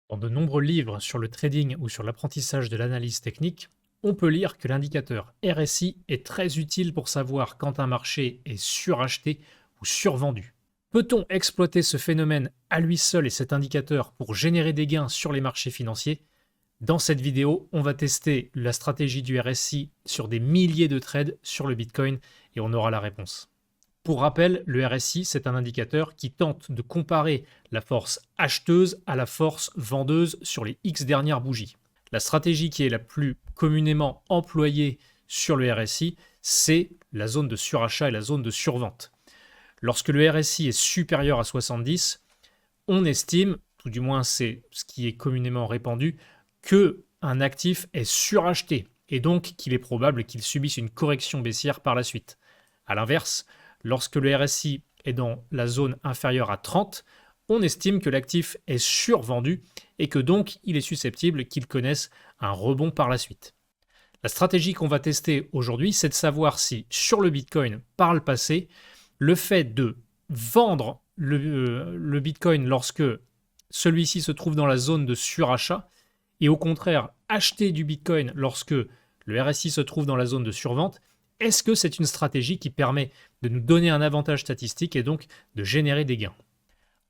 Dans de nombreux livres sur le trading ou sur l'apprentissage de l'analyse technique, on peut lire que l'indicateur RSI est très utile pour savoir quand un marché est suracheté ou survendu. Peut-on exploiter ce phénomène à lui seul et cet indicateur pour générer des gains sur les marchés financiers? Dans cette vidéo, on va tester la stratégie du RSI sur des milliers de trades sur le Bitcoin et on aura la réponse. Pour rappel, le RSI, c'est un indicateur qui tente de comparer la force acheteuse à la force vendeuse sur les X dernières bougies. La stratégie qui est la plus communément employée sur le RSI, c'est la zone de surachat et la zone de survente. Lorsque le RSI est supérieur à 70, on estime, tout du moins c'est ce qui est communément répandu, qu'un actif est suracheté et donc qu'il est probable qu'il subisse une correction baissière par la suite. A l'inverse, lorsque le RSI est dans la zone inférieure à 30, on estime que l'actif est survendu et que donc il est susceptible qu'il connaisse un rebond par la suite. La stratégie qu'on va tester aujourd'hui, c'est de savoir si sur le Bitcoin, par le passé, le fait de vendre le Bitcoin lorsque celui-ci se trouve dans la zone de surachat et au contraire acheter du Bitcoin lorsque le RSI se trouve dans la zone de survente, est-ce que c'est une stratégie qui permet de nous donner un avantage statistique et donc de générer des gains?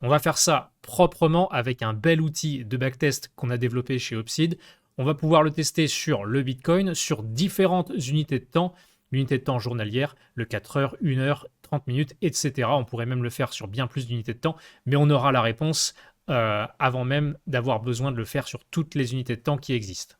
On va faire ça proprement avec un bel outil de backtest qu'on a développé chez Opsid. On va pouvoir le tester sur le Bitcoin, sur différentes unités de temps, l'unité de temps journalière, le 4 heures, 1 heure, 30 minutes, etc. On pourrait même le faire sur bien plus d'unités de temps, mais on aura la réponse avant même d'avoir besoin de le faire sur toutes les unités de temps qui existent.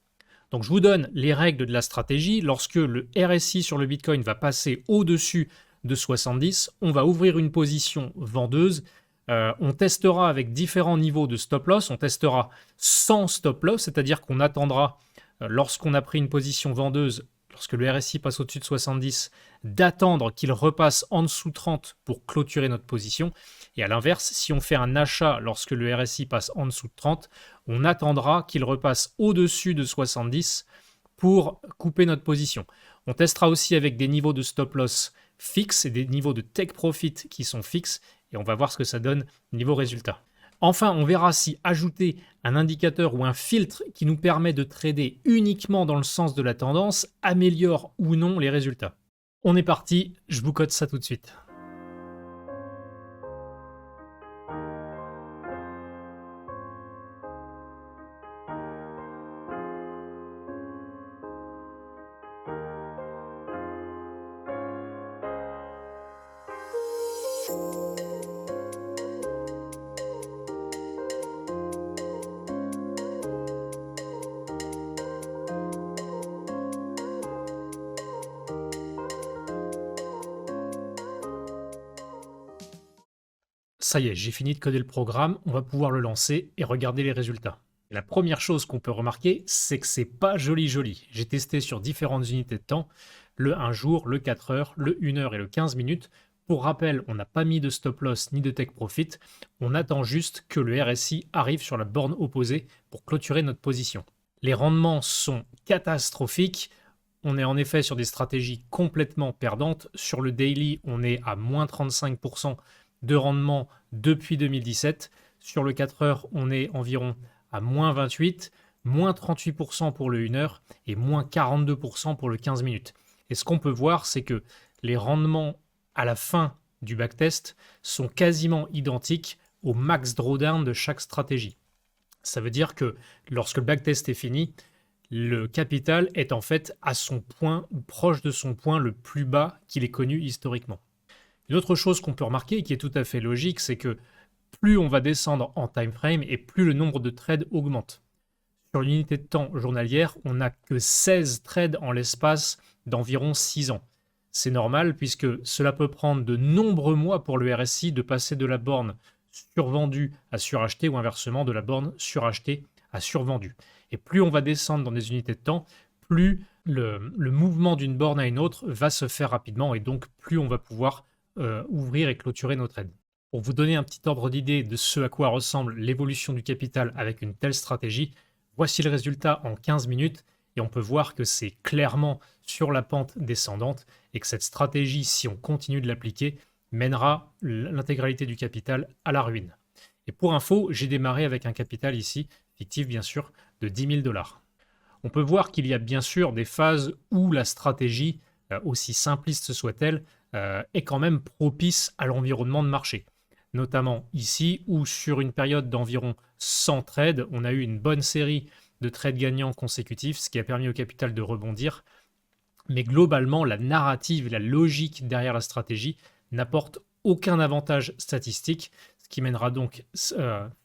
Donc je vous donne les règles de la stratégie. Lorsque le RSI sur le Bitcoin va passer au-dessus de 70, on va ouvrir une position vendeuse. On testera avec différents niveaux de stop loss. On testera sans stop loss, c'est-à-dire qu'on attendra, lorsqu'on a pris une position vendeuse, lorsque le RSI passe au-dessus de 70, d'attendre qu'il repasse en dessous de 30 pour clôturer notre position. Et à l'inverse, si on fait un achat lorsque le RSI passe en dessous de 30, on attendra qu'il repasse au-dessus de 70 pour couper notre position. On testera aussi avec des niveaux de stop loss fixes et des niveaux de take profit qui sont fixes et on va voir ce que ça donne niveau résultat. Enfin, on verra si ajouter un indicateur ou un filtre qui nous permet de trader uniquement dans le sens de la tendance améliore ou non les résultats. On est parti, je vous code ça tout de suite. Ça y est, j'ai fini de coder le programme, on va pouvoir le lancer et regarder les résultats. Et la première chose qu'on peut remarquer, c'est que c'est pas joli. J'ai testé sur différentes unités de temps, le 1 jour, le 4 heures, le 1 heure et le 15 minutes. Pour rappel, on n'a pas mis de stop loss ni de take profit, on attend juste que le RSI arrive sur la borne opposée pour clôturer notre position. Les rendements sont catastrophiques. On est en effet sur des stratégies complètement perdantes. Sur le daily, on est à moins 35% de rendement depuis 2017. Sur le 4 heures, on est environ à moins 28, moins 38% pour le 1 heure et moins 42% pour le 15 minutes. Et ce qu'on peut voir, c'est que les rendements à la fin du backtest sont quasiment identiques au max drawdown de chaque stratégie. Ça veut dire que lorsque le backtest est fini, le capital est en fait à son point, proche de son point le plus bas qu'il ait connu historiquement. Une autre chose qu'on peut remarquer et qui est tout à fait logique, c'est que plus on va descendre en time frame et plus le nombre de trades augmente. Sur l'unité de temps journalière, on n'a que 16 trades en l'espace d'environ 6 ans. C'est normal puisque cela peut prendre de nombreux mois pour le RSI de passer de la borne survendue à surachetée ou inversement de la borne surachetée à survendue. Et plus on va descendre dans des unités de temps, plus le mouvement d'une borne à une autre va se faire rapidement et donc plus on va pouvoir ouvrir et clôturer nos trades. Pour vous donner un petit ordre d'idée de ce à quoi ressemble l'évolution du capital avec une telle stratégie, voici le résultat en 15 minutes et on peut voir que c'est clairement sur la pente descendante et que cette stratégie, si on continue de l'appliquer, mènera l'intégralité du capital à la ruine. Et pour info, j'ai démarré avec un capital ici, fictif bien sûr, de 10 000 dollars. On peut voir qu'il y a bien sûr des phases où la stratégie, aussi simpliste soit-elle, est quand même propice à l'environnement de marché. Notamment ici où sur une période d'environ 100 trades, on a eu une bonne série de trades gagnants consécutifs, ce qui a permis au capital de rebondir. Mais globalement, la narrative et la logique derrière la stratégie n'apportent aucun avantage statistique, ce qui mènera donc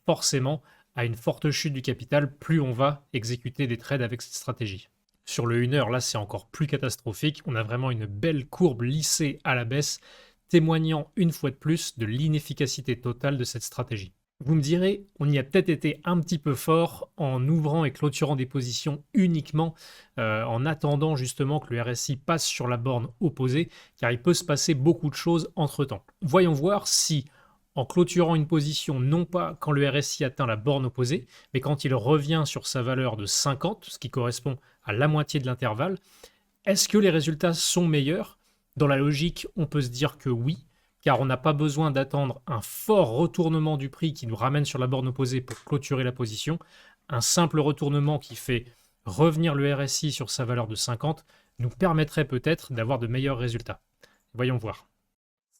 forcément à une forte chute du capital plus on va exécuter des trades avec cette stratégie. Sur le 1 heure, là, c'est encore plus catastrophique. On a vraiment une belle courbe lissée à la baisse, témoignant une fois de plus de l'inefficacité totale de cette stratégie. Vous me direz, on y a peut-être été un petit peu fort en ouvrant et clôturant des positions uniquement en attendant justement que le RSI passe sur la borne opposée, car il peut se passer beaucoup de choses entre-temps. Voyons voir si, en clôturant une position, non pas quand le RSI atteint la borne opposée, mais quand il revient sur sa valeur de 50, ce qui correspond à la moitié de l'intervalle, est-ce que les résultats sont meilleurs? Dans la logique, on peut se dire que oui, car on n'a pas besoin d'attendre un fort retournement du prix qui nous ramène sur la borne opposée pour clôturer la position. Un simple retournement qui fait revenir le RSI sur sa valeur de 50 nous permettrait peut-être d'avoir de meilleurs résultats. Voyons voir.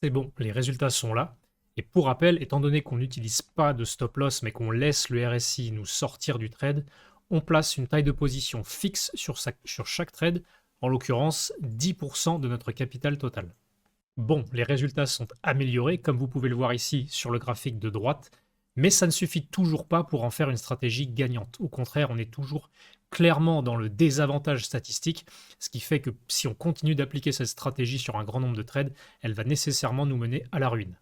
C'est bon, les résultats sont là. Et pour rappel, étant donné qu'on n'utilise pas de stop loss mais qu'on laisse le RSI nous sortir du trade, on place une taille de position fixe sur chaque trade, en l'occurrence 10% de notre capital total. Bon, les résultats sont améliorés, comme vous pouvez le voir ici sur le graphique de droite, mais ça ne suffit toujours pas pour en faire une stratégie gagnante. Au contraire, on est toujours clairement dans le désavantage statistique, ce qui fait que si on continue d'appliquer cette stratégie sur un grand nombre de trades, elle va nécessairement nous mener à la ruine.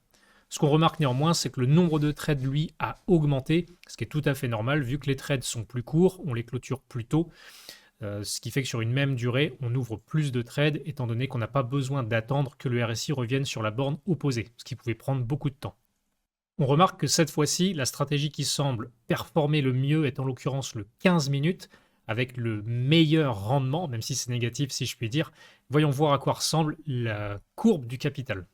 Ce qu'on remarque néanmoins, c'est que le nombre de trades, lui, a augmenté, ce qui est tout à fait normal, vu que les trades sont plus courts, on les clôture plus tôt, ce qui fait que sur une même durée, on ouvre plus de trades, étant donné qu'on n'a pas besoin d'attendre que le RSI revienne sur la borne opposée, ce qui pouvait prendre beaucoup de temps. On remarque que cette fois-ci, la stratégie qui semble performer le mieux est en l'occurrence le 15 minutes, avec le meilleur rendement, même si c'est négatif si je puis dire. Voyons voir à quoi ressemble la courbe du capital.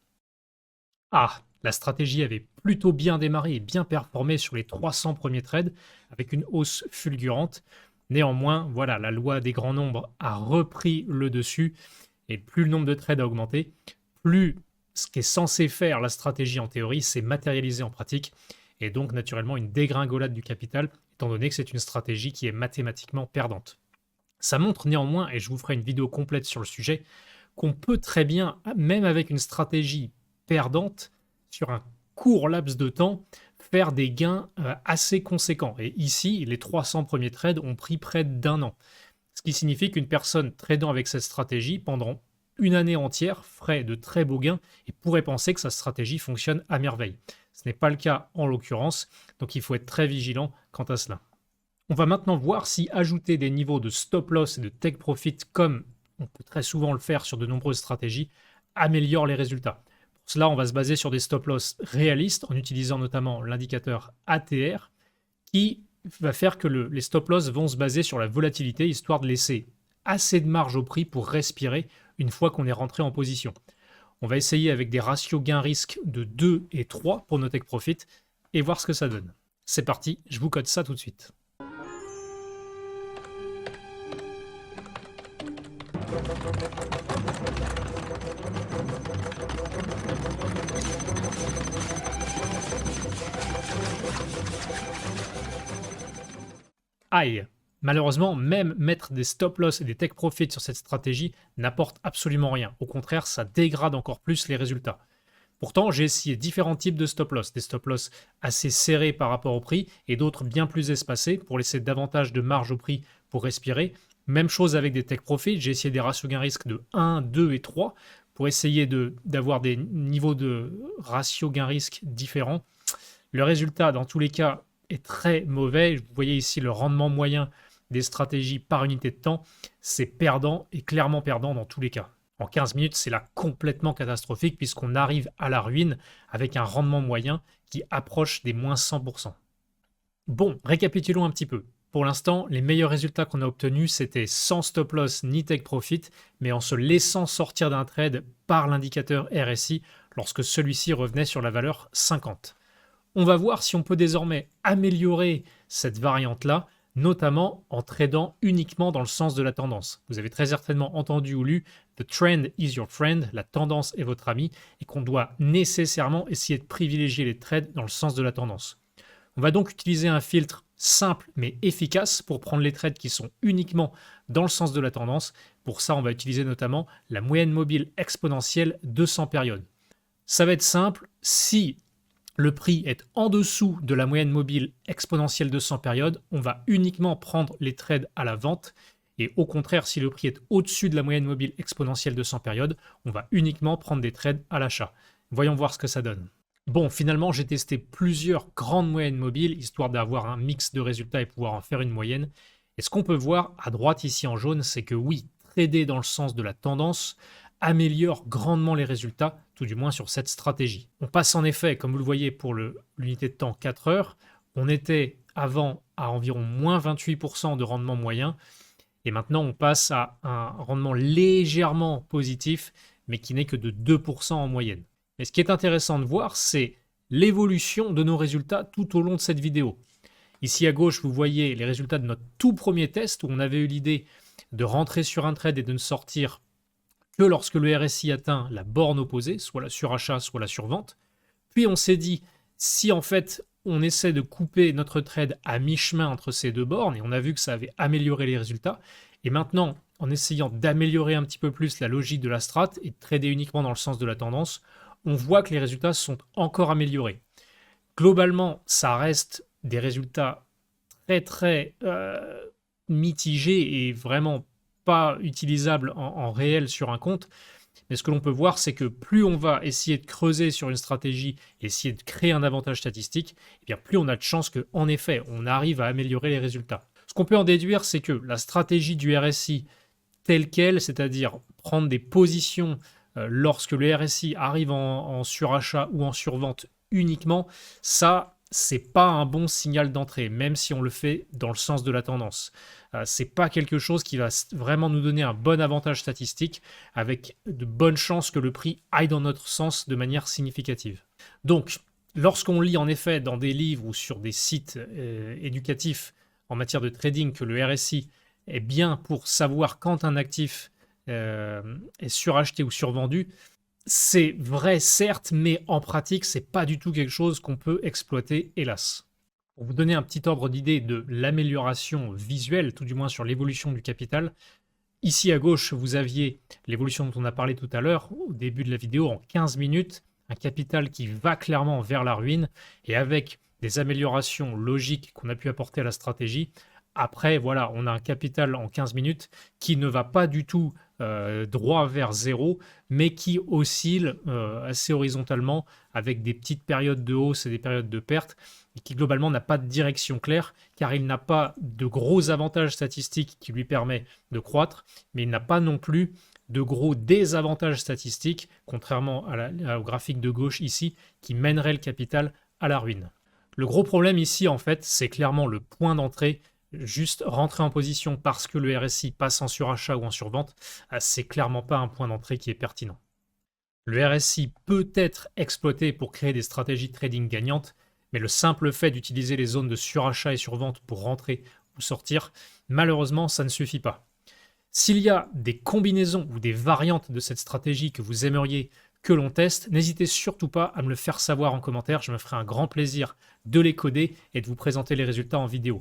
Ah, la stratégie avait plutôt bien démarré et bien performé sur les 300 premiers trades, avec une hausse fulgurante. Néanmoins, voilà, la loi des grands nombres a repris le dessus, et plus le nombre de trades a augmenté, plus ce qui est censé faire la stratégie en théorie s'est matérialisé en pratique, et donc naturellement une dégringolade du capital, étant donné que c'est une stratégie qui est mathématiquement perdante. Ça montre néanmoins, et je vous ferai une vidéo complète sur le sujet, qu'on peut très bien, même avec une stratégie perdante, sur un court laps de temps, faire des gains assez conséquents. Et ici, les 300 premiers trades ont pris près d'1 an. Ce qui signifie qu'une personne tradant avec cette stratégie pendant une année entière ferait de très beaux gains et pourrait penser que sa stratégie fonctionne à merveille. Ce n'est pas le cas en l'occurrence, donc il faut être très vigilant quant à cela. On va maintenant voir si ajouter des niveaux de stop loss et de take profit, comme on peut très souvent le faire sur de nombreuses stratégies, améliore les résultats. Pour cela, on va se baser sur des stop loss réalistes en utilisant notamment l'indicateur ATR qui va faire que les stop loss vont se baser sur la volatilité histoire de laisser assez de marge au prix pour respirer une fois qu'on est rentré en position. On va essayer avec des ratios gain-risque de 2 et 3 pour nos take profit et voir ce que ça donne. C'est parti, je vous code ça tout de suite. Aïe! Malheureusement, même mettre des stop-loss et des take profit sur cette stratégie n'apporte absolument rien. Au contraire, ça dégrade encore plus les résultats. Pourtant, j'ai essayé différents types de stop-loss, des stop-loss assez serrés par rapport au prix et d'autres bien plus espacés pour laisser davantage de marge au prix pour respirer. Même chose avec des take profit, j'ai essayé des ratios gain-risque de 1, 2 et 3 pour essayer d'avoir des niveaux de ratio gain-risque différents. Le résultat, dans tous les cas, est très mauvais. Vous voyez ici le rendement moyen des stratégies par unité de temps. C'est perdant et clairement perdant dans tous les cas. En 15 minutes, c'est là complètement catastrophique puisqu'on arrive à la ruine avec un rendement moyen qui approche des moins 100%. Bon, récapitulons un petit peu. Pour l'instant, les meilleurs résultats qu'on a obtenus, c'était sans stop loss ni take profit, mais en se laissant sortir d'un trade par l'indicateur RSI lorsque celui-ci revenait sur la valeur 50. On va voir si on peut désormais améliorer cette variante-là, notamment en tradant uniquement dans le sens de la tendance. Vous avez très certainement entendu ou lu "The trend is your friend", la tendance est votre ami, et qu'on doit nécessairement essayer de privilégier les trades dans le sens de la tendance. On va donc utiliser un filtre simple mais efficace pour prendre les trades qui sont uniquement dans le sens de la tendance. Pour ça, on va utiliser notamment la moyenne mobile exponentielle 200 périodes. Ça va être simple, si le prix est en dessous de la moyenne mobile exponentielle 200 périodes, on va uniquement prendre les trades à la vente. Et au contraire, si le prix est au-dessus de la moyenne mobile exponentielle 200 périodes, on va uniquement prendre des trades à l'achat. Voyons voir ce que ça donne. Bon, finalement, j'ai testé plusieurs grandes moyennes mobiles, histoire d'avoir un mix de résultats et pouvoir en faire une moyenne. Et ce qu'on peut voir à droite ici en jaune, c'est que oui, trader dans le sens de la tendance améliore grandement les résultats, tout du moins sur cette stratégie. On passe en effet, comme vous le voyez pour l'unité de temps 4 heures, on était avant à environ moins 28% de rendement moyen, et maintenant on passe à un rendement légèrement positif, mais qui n'est que de 2% en moyenne. Et ce qui est intéressant de voir, c'est l'évolution de nos résultats tout au long de cette vidéo. Ici à gauche, vous voyez les résultats de notre tout premier test, où on avait eu l'idée de rentrer sur un trade et de ne sortir que lorsque le RSI atteint la borne opposée, soit la surachat, soit la survente. Puis on s'est dit, si en fait on essaie de couper notre trade à mi-chemin entre ces deux bornes, et on a vu que ça avait amélioré les résultats, et maintenant, en essayant d'améliorer un petit peu plus la logique de la strat et de trader uniquement dans le sens de la tendance, on voit que les résultats sont encore améliorés. Globalement, ça reste des résultats très mitigés et vraiment pas utilisables en réel sur un compte. Mais ce que l'on peut voir, c'est que plus on va essayer de creuser sur une stratégie et essayer de créer un avantage statistique, eh bien plus on a de chances qu'en effet, on arrive à améliorer les résultats. Ce qu'on peut en déduire, c'est que la stratégie du RSI telle qu'elle, c'est-à-dire prendre des positions lorsque le RSI arrive en surachat ou en survente uniquement, ça, c'est pas un bon signal d'entrée, même si on le fait dans le sens de la tendance. C'est pas quelque chose qui va vraiment nous donner un bon avantage statistique, avec de bonnes chances que le prix aille dans notre sens de manière significative. Donc, lorsqu'on lit en effet dans des livres ou sur des sites éducatifs en matière de trading que le RSI est bien pour savoir quand un actif est suracheté ou survendu, c'est vrai certes, mais en pratique, c'est pas du tout quelque chose qu'on peut exploiter, hélas. Pour vous donner un petit ordre d'idée de l'amélioration visuelle, tout du moins sur l'évolution du capital, ici à gauche, vous aviez l'évolution dont on a parlé tout à l'heure, au début de la vidéo, en 15 minutes, un capital qui va clairement vers la ruine, et avec des améliorations logiques qu'on a pu apporter à la stratégie, après, voilà, on a un capital en 15 minutes qui ne va pas du tout droit vers zéro, mais qui oscille assez horizontalement avec des petites périodes de hausse et des périodes de perte, et qui globalement n'a pas de direction claire, car il n'a pas de gros avantages statistiques qui lui permet de croître, mais il n'a pas non plus de gros désavantages statistiques, contrairement au graphique de gauche ici, qui mènerait le capital à la ruine. Le gros problème ici, en fait, c'est clairement le point d'entrée. Juste rentrer en position parce que le RSI passe en surachat ou en survente, c'est clairement pas un point d'entrée qui est pertinent. Le RSI peut être exploité pour créer des stratégies de trading gagnantes, mais le simple fait d'utiliser les zones de surachat et survente pour rentrer ou sortir, malheureusement, ça ne suffit pas. S'il y a des combinaisons ou des variantes de cette stratégie que vous aimeriez que l'on teste, n'hésitez surtout pas à me le faire savoir en commentaire, je me ferai un grand plaisir de les coder et de vous présenter les résultats en vidéo.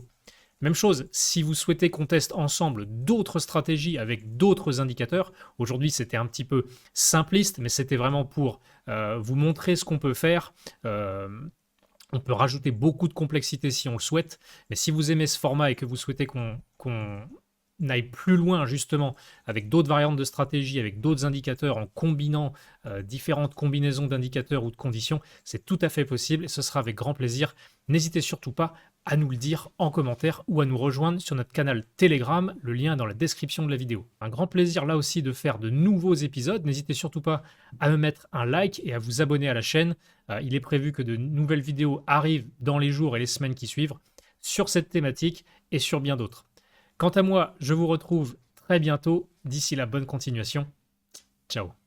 Même chose, si vous souhaitez qu'on teste ensemble d'autres stratégies avec d'autres indicateurs, aujourd'hui c'était un petit peu simpliste, mais c'était vraiment pour vous montrer ce qu'on peut faire. On peut rajouter beaucoup de complexité si on le souhaite, mais si vous aimez ce format et que vous souhaitez qu'on aille plus loin justement avec d'autres variantes de stratégie, avec d'autres indicateurs, en combinant différentes combinaisons d'indicateurs ou de conditions, c'est tout à fait possible et ce sera avec grand plaisir. N'hésitez surtout pas à nous le dire en commentaire ou à nous rejoindre sur notre canal Telegram, le lien est dans la description de la vidéo. Un grand plaisir là aussi de faire de nouveaux épisodes, n'hésitez surtout pas à me mettre un like et à vous abonner à la chaîne. Il est prévu que de nouvelles vidéos arrivent dans les jours et les semaines qui suivent sur cette thématique et sur bien d'autres. Quant à moi, je vous retrouve très bientôt. D'ici là, bonne continuation. Ciao.